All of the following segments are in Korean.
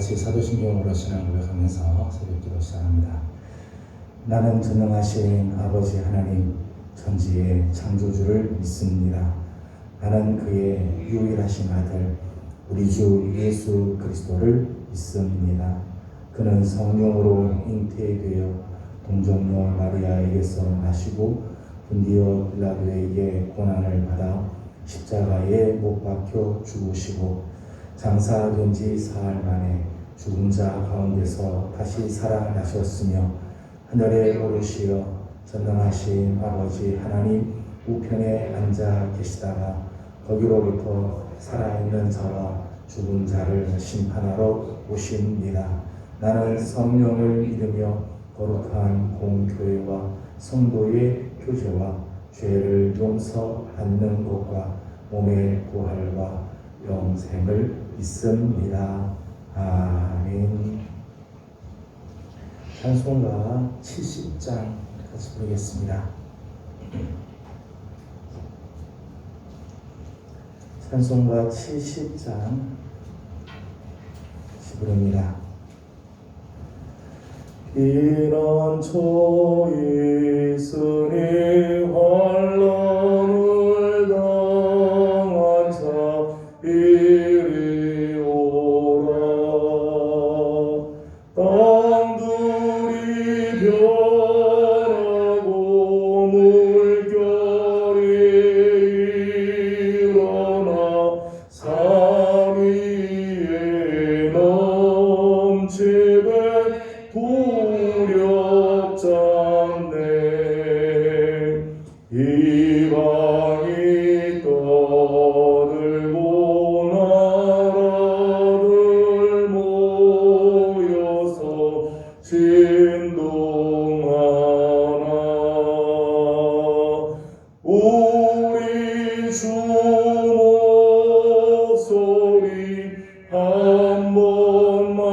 같이 사도신경으로 신앙 고백하면서 새벽기도 시작합니다. 나는 전능하신 아버지 하나님 천지의 창조주를 믿습니다. 나는 그의 유일하신 아들 우리 주 예수 그리스도를 믿습니다. 그는 성령으로 잉태되어 동정녀 마리아에게서 나시고 본디오 빌라도에게 고난을 받아 십자가에 못 박혀 죽으시고 장사된 지 사흘 만에 죽은 자 가운데서 다시 살아나셨으며 하늘에 오르시어 전능하신 아버지 하나님 우편에 앉아 계시다가 거기로부터 살아있는 자와 죽은 자를 심판하러 오십니다. 나는 성령을 믿으며 거룩한 공교회와 성도의 교제와 죄를 용서받는 것과 몸의 부활과 영생을 믿습니다. 아멘. 찬송가 70장 같이 부르겠습니다. 찬송가 70장 같이 부릅니다. 피난처에 있으니 환난을 당한 자 이리 오라. 땅들이 변하고 물결이 일어나 산 위에 넘치는 도력잡네. 이방이 떠들고 나라들 모여서 진동하나. 우리 주 목소리 한 번만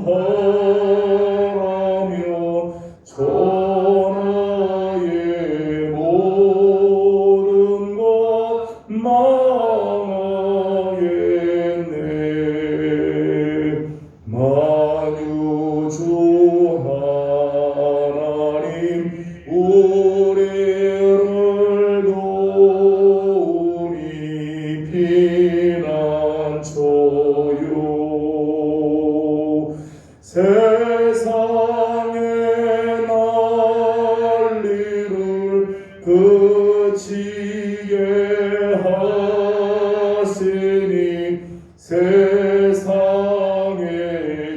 바라면 천하의 모든 것 망하겠네. 만유주 하나님 우리를 도우니 피난처요. 세상의 난리를 그치게 하시니 세상의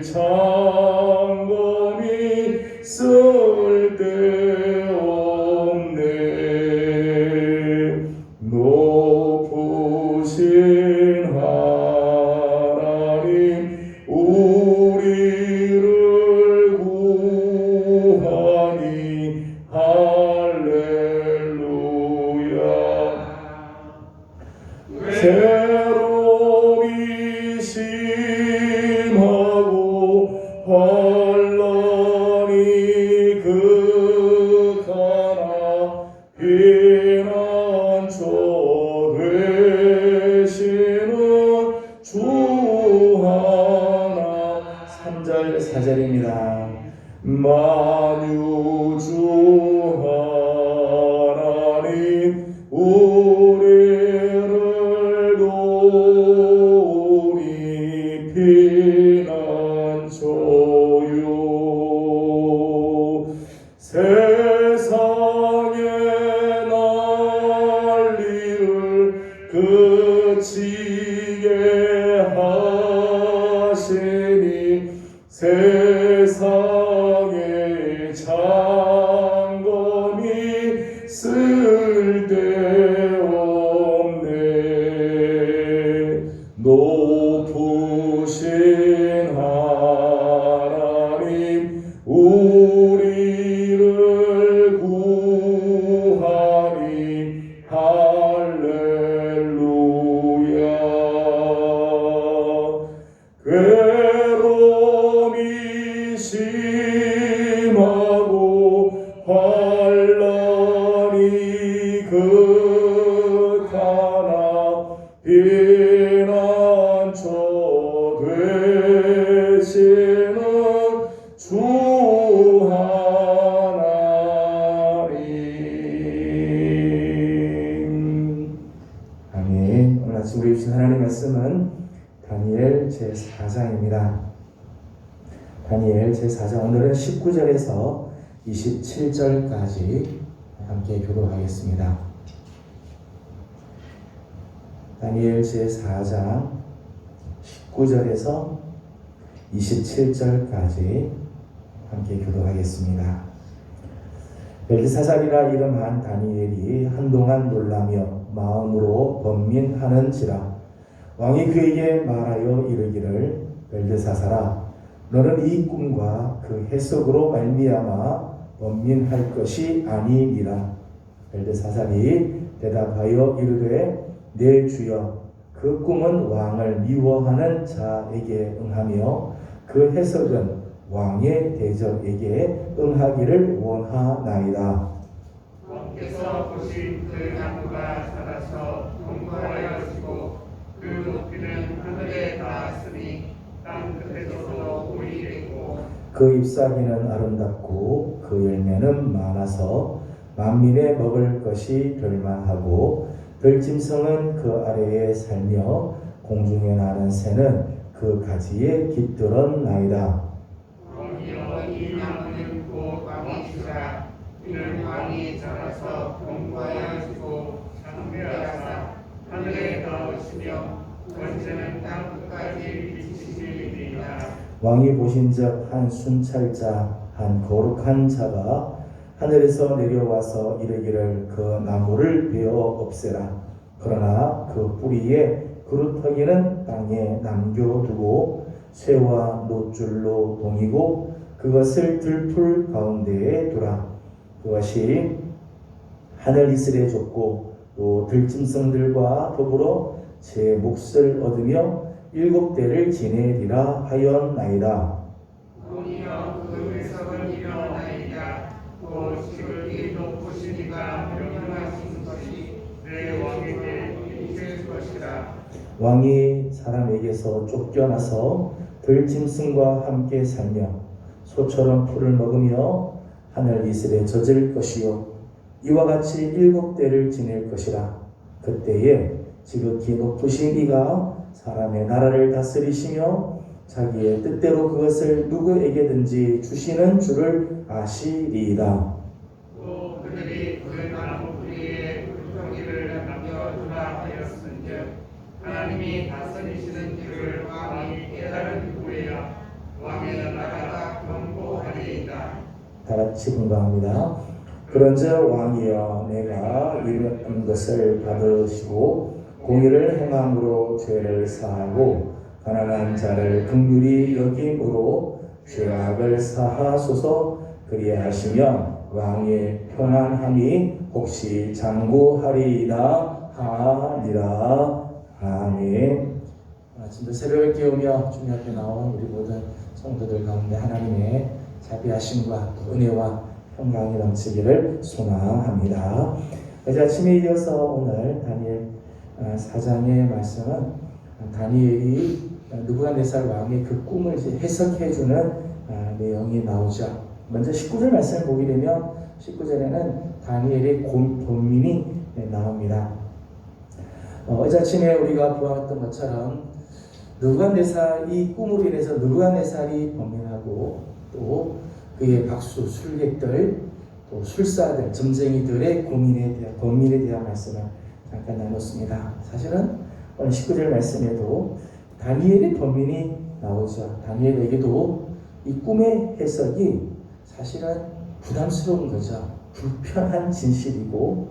장검이 쓸데없네. 높으신 하나님 우리를 구하니 할렐루야. 괴로움이 심하고 환난이 극하나 피난처 되시는 주 하나. 3절 4절입니다. 만유주 하나님 우리를 도우니 피난처요. 세상의 난리를 그치게 하시니 세상의 장검이 쓸데없네. 높으신 하나님 우리를 제4장 오늘은 19절에서 27절까지 함께 교도하겠습니다. 다니엘 제4장 19절에서 27절까지 함께 교도하겠습니다. 벨드사살이라 이름한 다니엘이 한동안 놀라며 마음으로 번민하는지라 왕이 그에게 말하여 이르기를 벨드사살아 너는 이 꿈과 그 해석으로 말미암아 번민할 것이 아니니라. 벨드사살이 대답하여 이르되 내 주여 그 꿈은 왕을 미워하는 자에게 응하며 그 해석은 왕의 대적에게 응하기를 원하나이다. 왕께서 보신 그 나무가 자라서 견고하여지고 그 높이는 하늘에 닿았으니 땅 끝에서도 보이겠고 그 잎사귀는 아름답고 그 열매는 많아서 만민의 먹을 것이 멸망하고 들짐승은 그 아래에 살며 공중에 나는 새는 그 가지에 깃들었나이다. 왕이여 이 나무는 곧 왕이시라. 이는 왕이 자라서 견고하여지고 장대하사 하늘에 닿으시며 번제는 땅 끝까지 비치시리이다. 왕이 보신즉 한 순찰자 한 거룩한 자가 하늘에서 내려와서 이르기를 그 나무를 베어 없애라. 그러나 그 뿌리에 그루터기는 땅에 남겨두고 쇠와 놋줄로 동이고 그것을 들풀 가운데에 두라. 그것이 하늘 이슬에 줬고 또 들짐승들과 더불어 제 몫을 얻으며 7대를 지내리라 하였나이다. 왕이여 그 해석은 이러하나이다. 곧 지극히 높으신 이가 명령하신 것이 내 왕에게 이칠 것이라. 왕이 사람에게서 쫓겨나서 들짐승과 함께 살며 소처럼 풀을 먹으며 하늘 이슬에 젖을 것이요 이와 같이 7대를 지낼 것이라. 그때에 지극히 높으신 이가 사람의 나라를 다스리시며 자기의 뜻대로 그것을 누구에게든지 주시는 줄을 아시리이다. 또 그들이 그 나무 뿌리에 그루터기를 남겨두라 하였은즉 하나님이 다스리시는 줄을 왕이 깨달은 후에야 왕의 나라가 견고하리이다. 다 같이 공감합니다. 그런즉 왕이여 내가 이런 것을 받으시고 공의를 행함으로 죄를 사하고 가난한 자를 긍휼히 여김으로 죄악을 사하소서. 그리하시면 왕의 평안함이 혹시 장구하리이다 하니라. 아멘. 아침도 새벽을 깨우며 주님 앞에 나온 우리 모든 성도들 가운데 하나님의 자비하심과 또 은혜와 평강이 넘치기를 소망합니다. 어제 아침에 이어서 오늘 다니엘 4장의 말씀은 다니엘이 느부갓네살 왕의 그 꿈을 이제 해석해주는 내용이 나오죠. 먼저 19절 말씀을 보게 되면 19절에는 다니엘의 본민이 나옵니다. 어제 아침에 우리가 보았던 것처럼 느부갓네살이 꿈으로 인해서 느부갓네살이 범민하고 또 그의 박수, 술객들, 또 술사들, 점쟁이들의 범민에 대한 말씀을 잠깐 나눴습니다. 사실은 오늘 19절 말씀에도 다니엘의 범민이 나오죠. 다니엘에게도 이 꿈의 해석이 사실은 부담스러운 거죠. 불편한 진실이고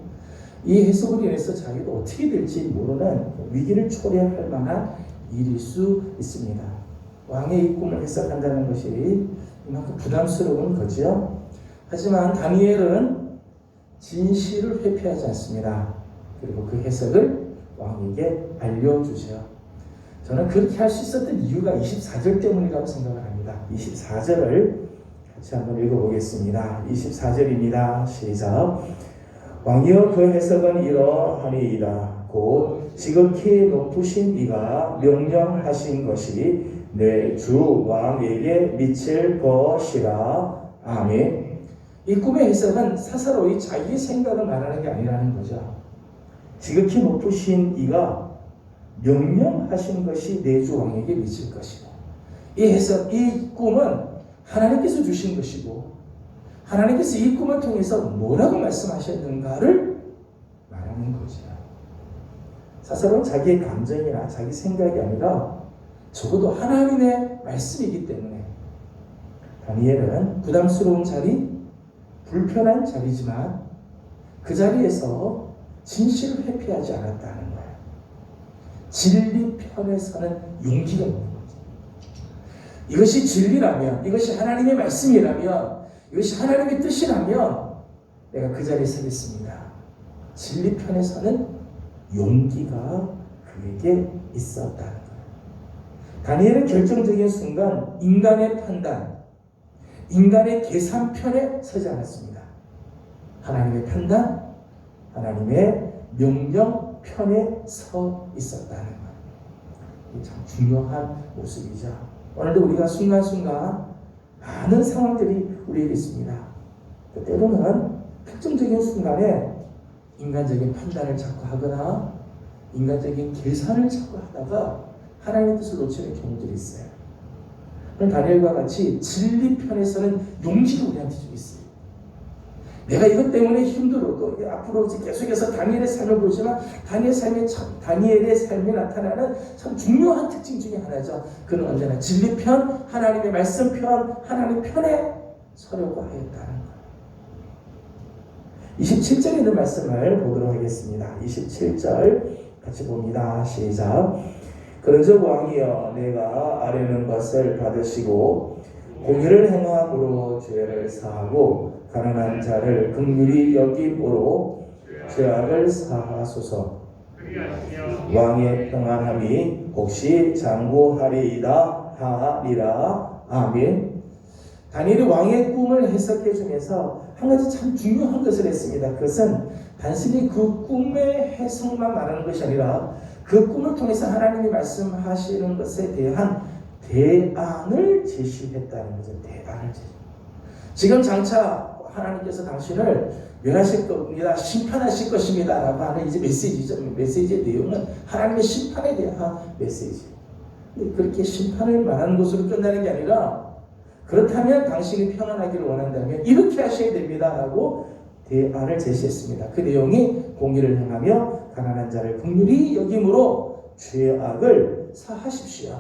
이 해석으로 인해서 자기도 어떻게 될지 모르는 위기를 초래할 만한 일일 수 있습니다. 왕의 이 꿈을 해석한다는 것이 이만큼 부담스러운 거죠. 하지만 다니엘은 진실을 회피하지 않습니다. 그리고 그 해석을 왕에게 알려주죠. 저는 그렇게 할 수 있었던 이유가 24절 때문이라고 생각을 합니다. 24절을 같이 한번 읽어보겠습니다. 24절입니다. 시작. 왕이여 그 해석은 이러하니이다. 곧 지극히 높으신 이가 명령하신 것이 내 주 왕에게 미칠 것이라. 아멘. 이 꿈의 해석은 사사로이 자기의 생각을 말하는 게 아니라는 거죠. 지극히 높으신 이가 명령하신 것이 내 주 왕에게 미칠 것이다. 이 해석, 이 꿈은 하나님께서 주신 것이고 하나님께서 이 꿈을 통해서 뭐라고 말씀하셨는가를 말하는 거죠. 사실은 자기의 감정이나 자기 생각이 아니라 적어도 하나님의 말씀이기 때문에 다니엘은 부담스러운 자리, 불편한 자리지만 그 자리에서 진실을 회피하지 않았다는 거예요. 진리 편에 서는 용기가 있는 거죠. 이것이 진리라면, 이것이 하나님의 말씀이라면, 이것이 하나님의 뜻이라면 내가 그 자리에 서겠습니다. 진리 편에 서는 용기가 그에게 있었다는 거예요. 다니엘은 결정적인 순간 인간의 판단, 인간의 계산편에 서지 않았습니다. 하나님의 판단, 하나님의 명령편에 서 있었다는 것. 이게 참 중요한 모습이죠. 오늘도 우리가 순간순간 많은 상황들이 우리에게 있습니다. 때로는 특정적인 순간에 인간적인 판단을 자꾸 하거나 인간적인 계산을 자꾸 하다가 하나님의 뜻을 놓치는 경우들이 있어요. 그럼 다니엘과 같이 진리 편에서는 용기가 우리한테 좀 있어요. 내가 이것 때문에 힘들어도 앞으로 계속해서 다니엘의 삶을 보지만 다니엘의 삶에 나타나는 참 중요한 특징 중에 하나죠. 그는 언제나 진리 편, 하나님의 말씀 편, 하나님 편에 서려고 하였다는 것. 27절에 있는 말씀을 보도록 하겠습니다. 27절 같이 봅니다. 시작. 그런즉 왕이여 내가 아뢰는 것을 받으시고 공의를 행함으로 죄를 사하고 가난한 자를 긍휼히 여김으로 죄악을 사하소서. 왕의 평안함이 혹시 장구하리이다 하리라. 아멘. 다니엘이 왕의 꿈을 해석해 주면서 한 가지 참 중요한 것을 했습니다. 그것은 단순히 그 꿈의 해석만 말하는 것이 아니라 그 꿈을 통해서 하나님이 말씀하시는 것에 대한 대안을 제시했다는 거죠. 대안을 제시. 지금 장차 하나님께서 당신을 멸하실 겁니다. 심판하실 것입니다. 라고 하는 이제 메시지죠. 메시지의 내용은 하나님의 심판에 대한 메시지. 그렇게 심판을 말하는 것으로 끝나는 게 아니라 그렇다면 당신이 평안하기를 원한다면 이렇게 하셔야 됩니다. 라고 대안을 제시했습니다. 그 내용이 공의를 행하며 가난한 자를 긍휼히 여김으로 죄악을 사하십시오.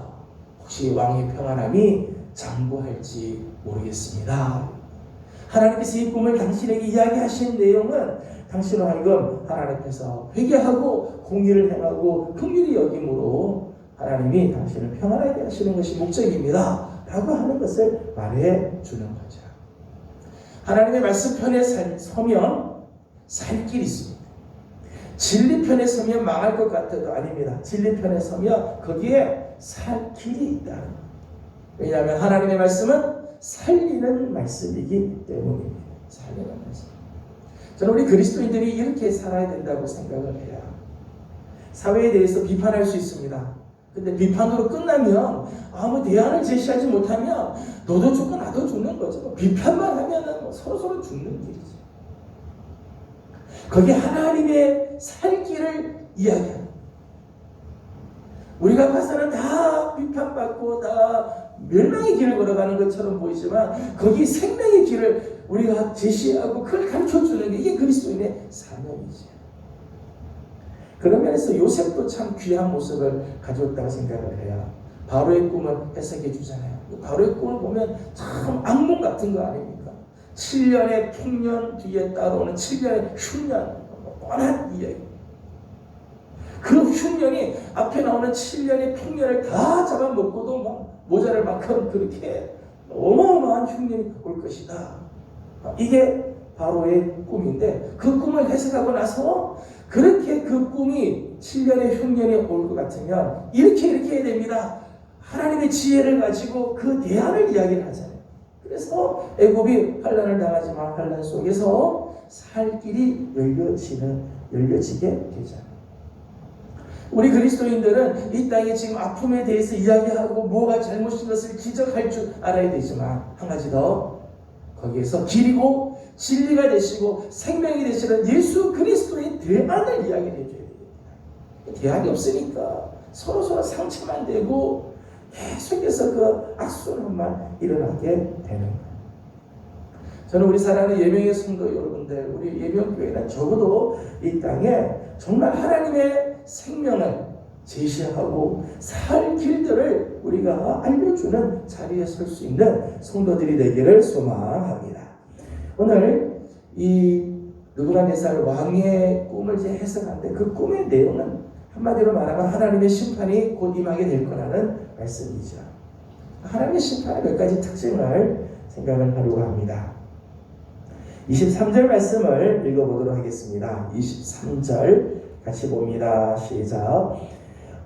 혹시 왕의 평안함이 장구할지 모르겠습니다. 하나님께서 이 꿈을 당신에게 이야기하신 내용은 당신을 하여금 하나님 앞에서 회개하고 공의를 행하고 긍휼히 여김으로 하나님이 당신을 평안하게 하시는 것이 목적입니다. 라고 하는 것을 말해 주는 거죠. 하나님의 말씀 편에 서면 살 길이 있습니다. 진리 편에 서면 망할 것 같아도 아닙니다. 진리 편에 서면 거기에 살 길이 있다. 왜냐하면 하나님의 말씀은 살리는 말씀이기 때문입니다. 살리는 말씀. 저는 우리 그리스도인들이 이렇게 살아야 된다고 생각을 해요. 사회에 대해서 비판할 수 있습니다. 근데 비판으로 끝나면 아무 대안을 제시하지 못하면 너도 죽고 나도 죽는 거죠. 비판만 하면은 서로 죽는 길이죠. 거기 하나님의 살 길을 이야기합니다. 우리가 봐서는 다 비판받고 다 멸망의 길을 걸어가는 것처럼 보이지만 거기 생명의 길을 우리가 제시하고 그걸 가르쳐주는 게 이게 그리스도인의 사명이죠. 그런 면에서 요셉도 참 귀한 모습을 가졌다고 생각을 해요. 바로의 꿈을 해석해 주잖아요. 바로의 꿈을 보면 참 악몽 같은 거 아닙니까? 7년의 풍년 뒤에 따라오는 7년의 흉년, 뻔한 이야기. 그 흉년이 앞에 나오는 7년의 풍년을 다 잡아먹고도 막 모자랄 만큼 그렇게 어마어마한 흉년이 올 것이다. 이게 바로의 꿈인데 그 꿈을 해석하고 나서 그렇게 그 꿈이 7년의 흉년이 올 것 같으면 이렇게 해야 됩니다. 하나님의 지혜를 가지고 그 대안을 이야기를 하잖아요. 그래서 애굽이 환난을 당하지만 환난 속에서 살 길이 열려지게 되잖아요. 우리 그리스도인들은 이 땅에 지금 아픔에 대해서 이야기하고 뭐가 잘못인 것을 지적할 줄 알아야 되지만 한 가지 더 거기에서 길이고 진리가 되시고 생명이 되시는 예수 그리스도의 대안을 이야기를 해줘야 됩니다. 대안이 없으니까 서로 상처만 되고 계속해서 그 악순환만 일어나게 되는 거예요. 저는 우리 사랑하는 예명의 성도 여러분들, 우리 예명교회는 적어도 이 땅에 정말 하나님의 생명을 제시하고 살 길들을 우리가 알려주는 자리에 설 수 있는 성도들이 되기를 소망합니다. 오늘 이 느부갓네살 왕의 꿈을 이제 해석하는데 그 꿈의 내용은 한마디로 말하면 하나님의 심판이 곧 임하게 될 거라는 말씀이죠. 하나님의 심판의 몇 가지 특징을 생각을 하려고 합니다. 23절 말씀을 읽어보도록 하겠습니다. 23절 같이 봅니다. 시작.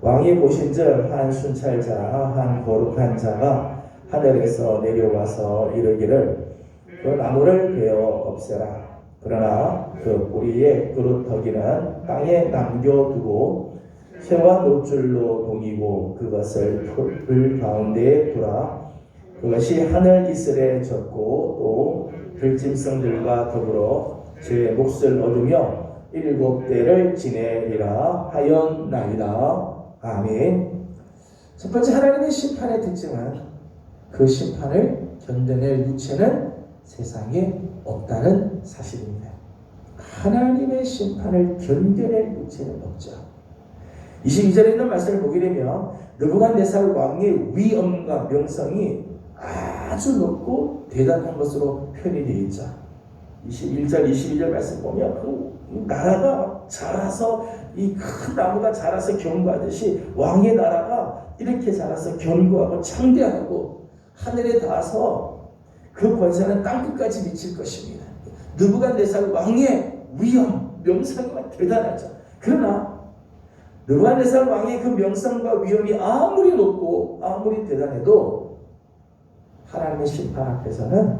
왕이 보신즉 한 순찰자 한 거룩한 자가 하늘에서 내려와서 이르기를 그 나무를 베어 없애라. 그러나 그 뿌리의 그루터기는 땅에 남겨두고 새와 노줄로 동이고 그것을 불 가운데에 두라. 그것이 하늘 이슬에 젖고 또 들짐승들과 더불어 제 몫을 얻으며 7대를 지내리라 하였나이다. 아멘. 첫 번째 하나님의 심판의 특징은 그 심판을 견뎌낼 육체는 세상에 없다는 사실입니다. 하나님의 심판을 견뎌낼 육체는 없죠. 22절에 있는 말씀을 보게 되면 느부갓네살 왕의 위엄과 명성이 아주 높고 대단한 것으로 표현이 되어 있죠. 21절, 22절 말씀 보면 그 나라가 자라서 이 큰 나무가 자라서 견고하듯이 왕의 나라가 이렇게 자라서 견고하고 창대하고 하늘에 닿아서 그 권세는 땅끝까지 미칠 것입니다. 느부갓네살 왕의 위엄, 명성이 대단하죠. 그러나 느부갓네살 왕의 그 명성과 위엄이 아무리 높고 아무리 대단해도 하나님의 심판 앞에서는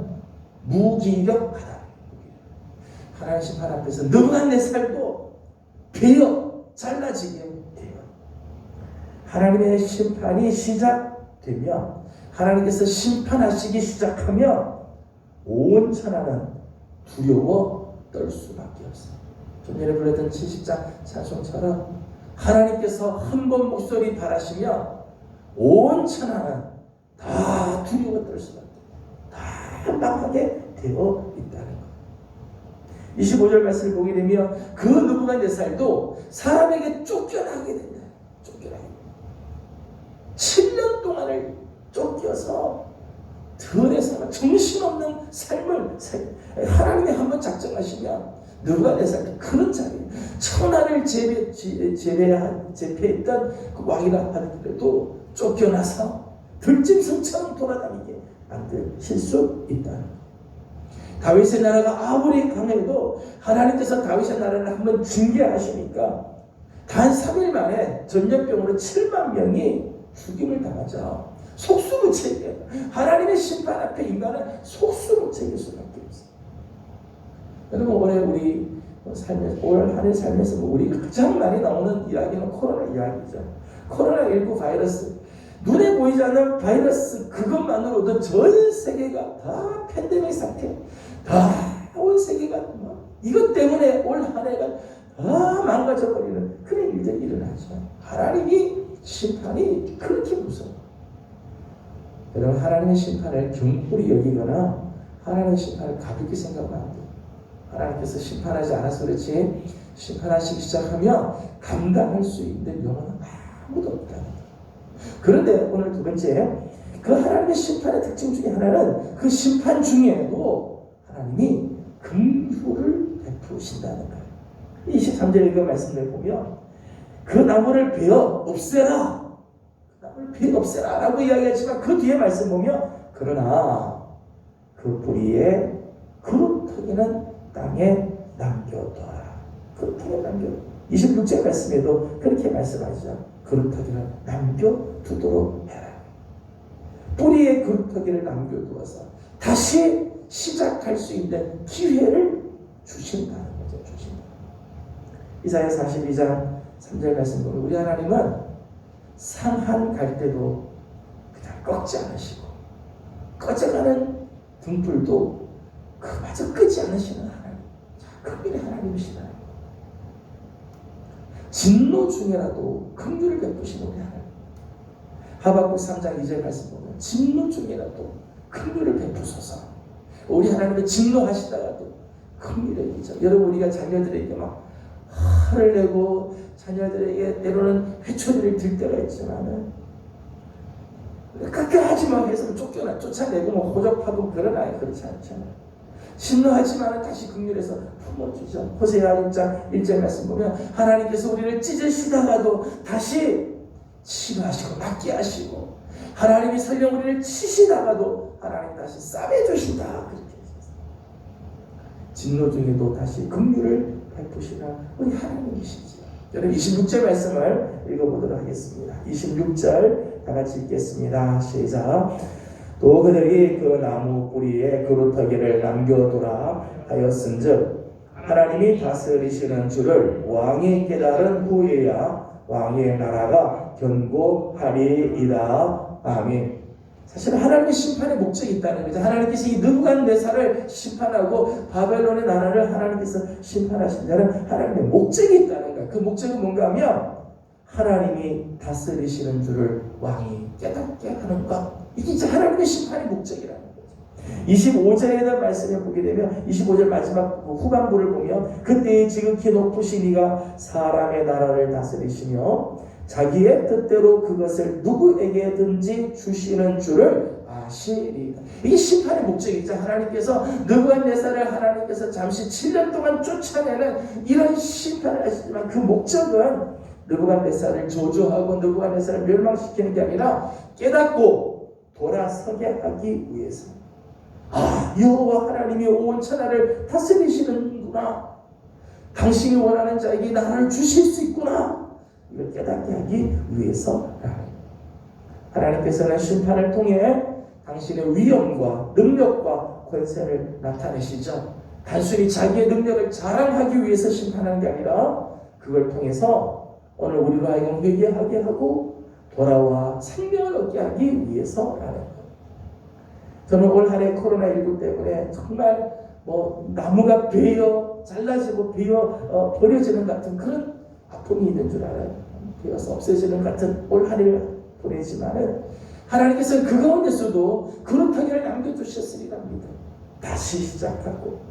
무기력하다. 하나님의 심판 앞에서 느부갓네살도 베어 잘라지게 돼요. 하나님의 심판이 시작되면 하나님께서 심판하시기 시작하면 온 천하는 두려워 떨 수밖에 없어요. 좀 전에 불렀던 70장 찬송처럼 하나님께서 한 번 목소리 발하시면 온 천하는 다 두려워 떨 수밖에 다 망하게 되어 있다는 것. 25절 말씀을 보게 되면 그 느부갓네살도 사람에게 쫓겨나게 된다. 쫓겨나게. 7년 동안을 쫓겨서 들에서 정신없는 삶을 하나님이 한번 작정하시면 느부갓네살이 그런 자리에 천하를 제패했던 그 왕이라 하더라도 쫓겨나서 들짐승처럼 돌아다니게 만드실 수 있다는 것. 다윗의 나라가 아무리 강해도 하나님께서 다윗의 나라를 한번 징계하시니까 단 3일 만에 전염병으로 7만 명이 죽임을 당하죠. 속수무책이에요. 하나님의 심판 앞에 인간은 속수무책일 수밖에 없어요. 여러분 올해 우리 살면서 올 한 해 살면서 우리 가장 많이 나오는 이야기는 코로나 이야기죠. 코로나19 바이러스. 눈에 보이지 않는 바이러스 그것만으로도 전 세계가 다 팬데믹 상태, 다 온 세계가 이것 때문에 올 한 해가 다 망가져버리는 그런 일들이 일어나죠. 하나님이 심판이 그렇게 무서워요. 여러분 하나님의 심판을 경홀히 여기거나 하나님의 심판을 가볍게 생각하면 안 돼요. 하나님께서 심판하지 않아서 그렇지 심판하시기 시작하면 감당할 수 있는 영혼은 아무도 없다는 거예요. 그런데 오늘 두 번째 그 하나님의 심판의 특징 중에 하나는 그 심판 중에도 하나님이 긍휼을 베푸신다는 거예요. 23절에 그 말씀을 보면 그 나무를 베어 없애라. 나무를 베어 없애라 라고 이야기하지만 그 뒤에 말씀 보면 그러나 그 뿌리에 그루터기는 땅에 남겨둬라. 그루터기는 남겨둬라. 26절 말씀에도 그렇게 말씀하시죠. 그루터기를 남겨두도록 해라. 뿌리에 그루터기를 남겨두어서 다시 시작할 수 있는 기회를 주신다는 거죠. 주신다. 이사야 42장 3절 말씀 보면 우리 하나님은 상한 갈대도 그냥 꺾지 않으시고 꺼져가는 등불도 그마저 끄지 않으시는 하나님. 긍휼의 하나님이시다. 진노 중에라도 긍휼을 베푸시는 우리 하나님. 하박국 3장 2절 말씀 보면 진노 중이라도 긍휼을 베푸소서. 우리 하나님은 진노하시다가도 긍휼을 베푸죠. 여러분, 우리가 자녀들에게 막 화를 내고 자녀들에게 때로는 회초리를 들 때가 있지만은 끝까지 막 해서 쫓아내고 뭐 호접하고 그러나요? 그렇지 않잖아요. 진노하지만 다시 긍휼해서 품어주죠. 호세아 6장 1절 말씀 보면 하나님께서 우리를 찢으시다가도 다시 치료하시고 낫게 하시고, 하나님이 설령 우리를 치시다가도 하나님 다시 싸매주신다. 그렇게 하셨어요. 진노 중에도 다시 긍휼을 베푸시나 우리 하나님이시죠. 여러분 26절 말씀을 읽어보도록 하겠습니다. 26절 다 같이 읽겠습니다. 시작. 또 그들이 그 나무 뿌리에 그루터기를 남겨두라 하였은즉 하나님이 다스리시는 줄을 왕이 깨달은 후에야 왕의 나라가 견고하리이다. 아멘. 사실 하나님의 심판의 목적이 있다는 거죠. 하나님께서 이 느부갓네살을 심판하고 바벨론의 나라를 하나님께서 심판하신다는 하나님의 목적이 있다는 거예요. 그 목적은 뭔가 하면 하나님이 다스리시는 줄을 왕이 깨닫게 하는 것. 이게 이제 하나님의 심판의 목적이라는 거죠. 25절에 대한 말씀을 보게 되면 25절 마지막 후반부를 보면 그때의 지극히 높으신 이가 사람의 나라를 다스리시며 자기의 뜻대로 그것을 누구에게든지 주시는 줄을 아시리이다. 이게 심판의 목적이죠. 하나님께서 느부갓네살을 하나님께서 잠시 7년 동안 쫓아내는 이런 심판을 하시지만 그 목적은 느부갓네살을 저주하고 느부갓네살을 멸망시키는 게 아니라 깨닫고 돌아서게 하기 위해서. 여호와 하나님이 온 천하를 다스리시는구나. 당신이 원하는 자에게 나라를 주실 수 있구나. 이걸 깨닫게 하기 위해서 하나님께서는 심판을 통해 당신의 위엄과 능력과 권세를 나타내시죠. 단순히 자기의 능력을 자랑하기 위해서 심판하는 게 아니라 그걸 통해서 오늘 우리로 하여금 회개하게 하고 돌아와 생명을 얻게 하기 위해서라는 거예요. 저는 올 한해 코로나19 때문에 정말 나무가 베어 잘라지고 베어 버려지는 같은 그런 아픔이 있는 줄 알아요. 베어서 없어지는 같은 올 한해를 보내지만은 하나님께서는 그 가운데서도 그루터기를 남겨주셨으리라 합니다. 다시 시작하고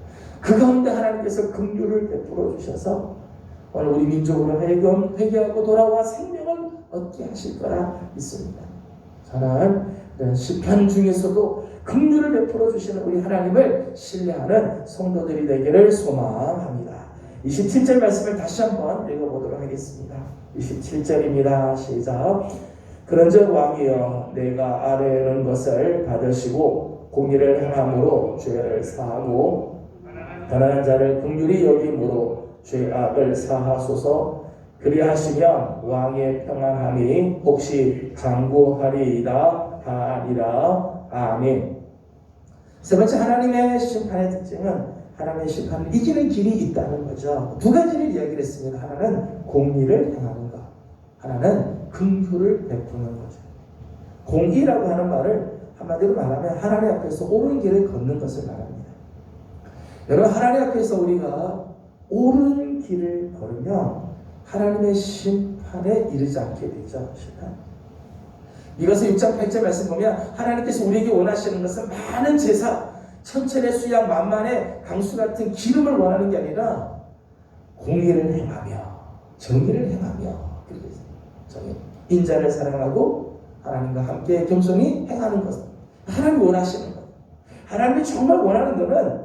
그 가운데 하나님께서 긍휼을 베풀어 주셔서 오늘 우리 민족으로 하여금 회개하고 돌아와 생명을 얻게 하실 거라 믿습니다. 저는 심판 중에서도 긍휼을 베풀어 주시는 우리 하나님을 신뢰하는 성도들이 되기를 소망합니다. 27절 말씀을 다시 한번 읽어보도록 하겠습니다. 27절입니다. 시작. 그런즉 왕이여 내가 아뢰는 것을 받으시고 공의를 행함으로 죄를 사하고 가난한 자를 긍휼히 여김으로 죄악을 사하소서. 그리하시면 왕의 평안함이 혹시 장구하리이다 하니라. 아멘. 세 번째, 하나님의 심판의 특징은 하나님의 심판을 이기는 길이 있다는 거죠. 두 가지를 이야기를 했습니다. 하나는 공의를 행하는 것, 하나는 긍휼을 베푸는 거죠. 공의라고 하는 말을 한마디로 말하면 하나님 앞에서 옳은 길을 걷는 것을 말합니다. 여러분, 하나님 앞에서 우리가 옳은 길을 걸으면 하나님의 심판에 이르지 않게 되죠. 심판. 이것을 6장 8절 말씀 보면 하나님께서 우리에게 원하시는 것은 많은 제사, 천천의 수양, 만만의 강수 같은 기름을 원하는 게 아니라 공의를 행하며 정의를 행하며 그렇게 인자를 사랑하고 하나님과 함께 겸손히 행하는 것. 하나님이 원하시는 것. 하나님이 정말 원하는 것은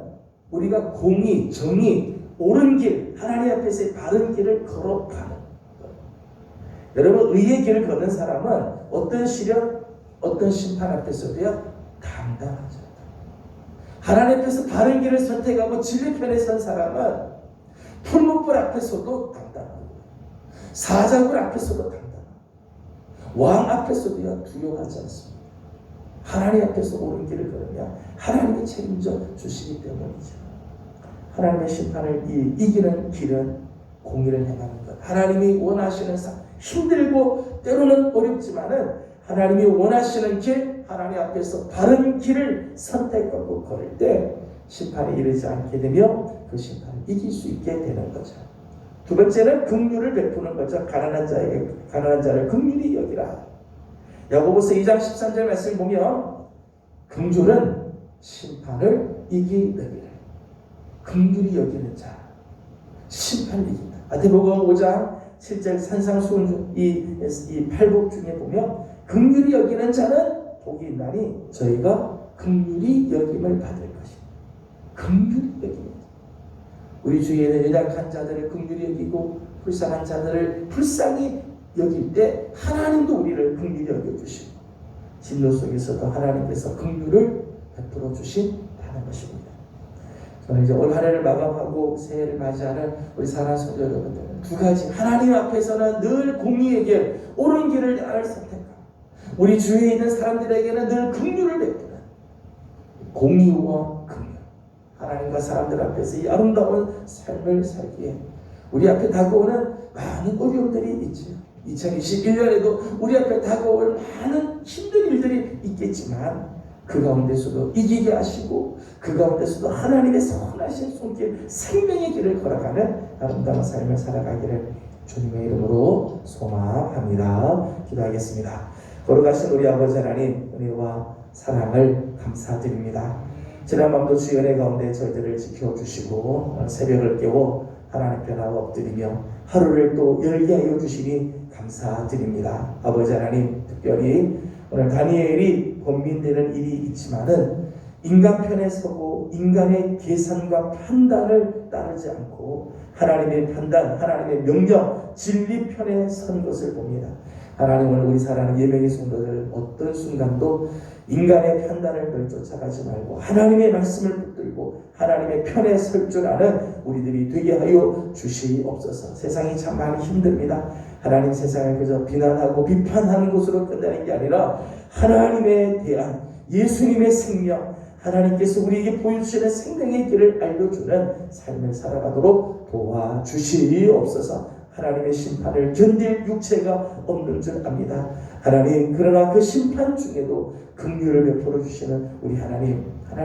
우리가 공의, 정의, 옳은 길, 하나님 앞에서의 바른 길을 걸어가는 것. 여러분, 의의 길을 걷는 사람은 어떤 시련, 어떤 심판 앞에서도요 당당하죠. 하나님 앞에서 바른 길을 선택하고 진리 편에 선 사람은 풀무불 앞에서도 당당하고 사자굴 앞에서도 당당하고 왕 앞에서도요 두려워하지 않습니다. 하나님 앞에서 옳은 길을 걸으면 하나님이 책임져 주시기 때문이죠. 하나님의 심판을 이기는 길은 공의를 행하는 것. 하나님이 원하시는 힘들고 때로는 어렵지만은 하나님이 원하시는 길, 하나님 앞에서 바른 길을 선택하고 걸을 때 심판에 이르지 않게 되며 그 심판을 이길 수 있게 되는 거죠. 두 번째는 긍휼을 베푸는 거죠. 가난한 자를 긍휼히 여기라. 야고보서 2장 13절 말씀 보면 긍휼은 심판을 이기느니라. 긍휼히 여기는 자 심판을 이긴다. 마태복음 5장 7절 산상수훈 이 팔복 중에 보면 긍휼히 여기는 자는 복이 있나니 저희가 긍휼히 여김을 받을 것이다. 긍휼히 여기는 우리 주위에는 연약한 자들을 긍휼히 여기고 불쌍한 자들을 불쌍히 여길 때 하나님도 우리를 긍휼히 여겨주시고 진노 속에서도 하나님께서 긍휼을 베풀어 주신다는 것입니다. 저는 이제 올 한 해를 마감하고 새해를 맞이하는 우리 사랑하는 성도 여러분들은 두 가지, 하나님 앞에서는 늘 공의의 길, 옳은 길을 선택하고 우리 주위에 있는 사람들에게는 늘 긍휼을 베푸는 공의와 긍휼, 하나님과 사람들 앞에서 이 아름다운 삶을 살기에 우리 앞에 다가오는 많은 어려움들이 있지요. 2021년에도 우리 앞에 다가올 많은 힘든 일들이 있겠지만 그 가운데서도 이기게 하시고 그 가운데서도 하나님의 선하신 손길, 생명의 길을 걸어가는 아름다운 삶을 살아가기를 주님의 이름으로 소망합니다. 기도하겠습니다. 걸어가신 우리 아버지 하나님 은혜와 사랑을 감사드립니다. 지난 밤도 주의 은혜 가운데 저희들을 지켜주시고 새벽을 깨워 하나님 앞에 나와 엎드리며 하루를 또 열게 하여 주시니 감사드립니다. 아버지 하나님, 특별히 오늘 다니엘이 권민되는 일이 있지만은 인간 편에 서고 인간의 계산과 판단을 따르지 않고 하나님의 판단, 하나님의 명령, 진리 편에 선 것을 봅니다. 하나님, 오늘 우리 사랑하는 예명의 성도들 어떤 순간도 인간의 판단을 늘 쫓아가지 말고 하나님의 말씀을 붙들고 하나님의 편에 설 줄 아는 우리들이 되게 하여 주시옵소서. 세상이 참 많이 힘듭니다. 하나님, 세상을 그저 비난하고 비판하는 곳으로 끝나는 게 아니라 하나님에 대한 예수님의 생명, 하나님께서 우리에게 보여주시는 생명의 길을 알려주는 삶을 살아가도록 도와주시옵소서. 하나님의 심판을 견딜 육체가 없는 줄 압니다. 하나님, 그러나 그 심판 중에도 긍휼을 베풀어 주시는 우리 하나님,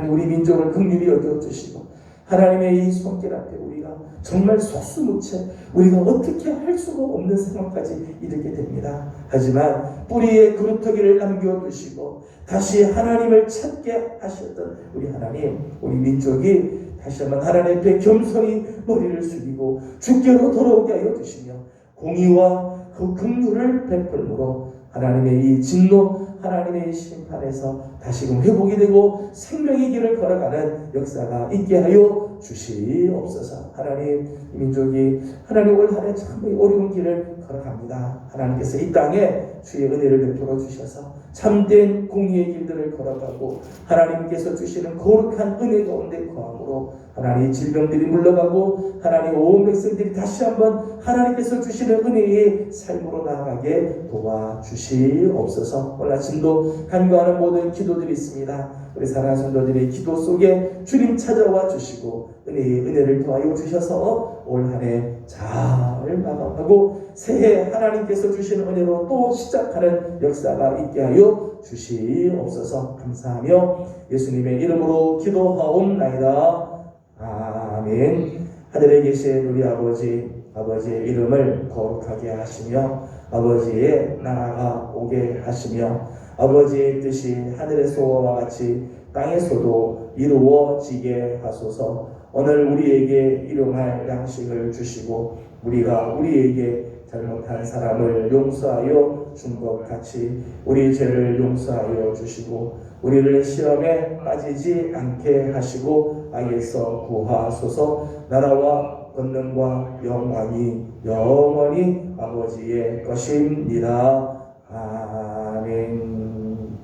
우리 민족을 긍휼히 여겨주시고 하나님의 이 손길 앞에 우리가 정말 속수무책, 우리가 어떻게 할 수가 없는 상황까지 이르게 됩니다. 하지만 뿌리에 그루터기를 남겨두시고 다시 하나님을 찾게 하셨던 우리 하나님, 우리 민족이 다시 한번 하나님 앞에 겸손히 머리를 숙이고 주께로 돌아오게 하여 주시며 공의와 그 긍휼을 베풀므로 하나님의 이 진노, 하나님의 이 심판에서 다시금 회복이 되고 생명의 길을 걸어가는 역사가 있게 하여 주시옵소서. 하나님, 이 민족이 하나님 올 한해 참 어려운 길을 걸어갑니다. 하나님께서 이 땅에 주의 은혜를 베풀어 주셔서 참된 공의의 길들을 걸어가고 하나님께서 주시는 거룩한 은혜 가운데 거함으로 하나님 질병들이 물러가고 하나님 온 백성들이 다시 한번 하나님께서 주시는 은혜의 삶으로 나아가게 도와주시옵소서. 오늘 아침도 간구하는 모든 기도들이 있습니다. 우리 사랑하는 성도들의 기도 속에 주님 찾아와 주시고 은혜를 더하여 주셔서 올 한 해 잘 마감하고 새해 하나님께서 주시는 은혜로 또 시작하는 역사가 있게 하여 주시옵소서. 감사하며 예수님의 이름으로 기도하옵나이다. 아멘. 하늘에 계신 우리 아버지의 이름을 거룩하게 하시며 아버지의 나라가 오게 하시며 아버지의 뜻이 하늘에서와 같이 땅에서도 이루어지게 하소서. 오늘 우리에게 일용할 양식을 주시고 우리가 우리에게 잘못한 사람을 용서하여 준 것 같이 우리 죄를 용서하여 주시고 우리를 시험에 빠지지 않게 하시고 악에서 구하소서. 나라와 권능과 영광이 영원히 아버지의 것입니다. 아멘.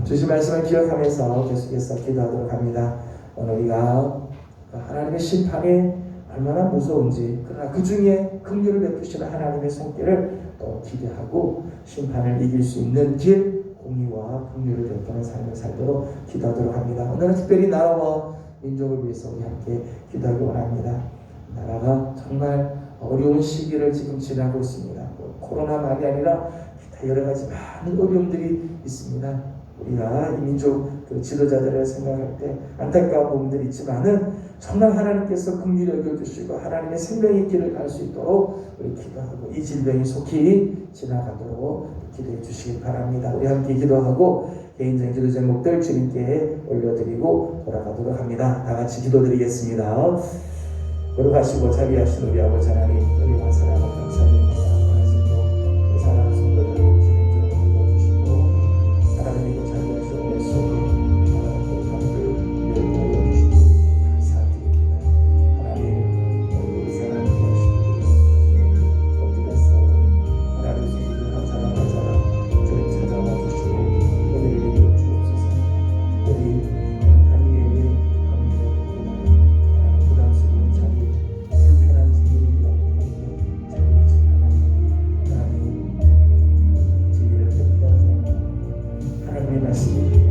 주신 말씀을 기억하면서 계속해서 기도하도록 합니다. 오늘 우리가 하나님의 심판이 얼마나 무서운지, 그러나 그 중에 긍휼을 베푸시는 하나님의 손길을 또 기대하고 심판을 이길 수 있는 길, 공의와 긍휼을 베푸는 삶을 살도록 기도하도록 합니다. 오늘은 특별히 나라와 민족을 위해서 우리 함께 기도하기 원합니다. 나라가 정말 어려운 시기를 지금 지나고 있습니다. 코로나만이 아니라 기타 여러 가지 많은 어려움들이 있습니다. 우리가 이 민족 그 지도자들을 생각할 때 안타까운 부분들이 있지만은 정말 하나님께서 긍휼히 여겨주시고 하나님의 생명의 길을 갈 수 있도록 우리 기도하고 이 질병이 속히 지나가도록 기도해 주시기 바랍니다. 우리 함께 기도하고 개인적인 기도 제목들 주님께 올려드리고 돌아가도록 합니다. 다 같이 기도드리겠습니다. 걸어가시고 자비하신 우리 아버지 하나님, 은혜와 사랑을 감사드립니다. 오늘도 사랑하는 성도들을 주님께로 불러주시고 하나님의 자비하신 은혜 속에 감사드립니다. 하나님, 사랑하는 것들에서 하나님 성도들 한 사람 한 사람 저를 찾아와 주시고 은혜를 내려 주옵소서. 우리 다니엘의 하나님 부담스러운 자리, 불편한 진리를 하나님 진리를 깨닫게 하시고 하나님의 말씀이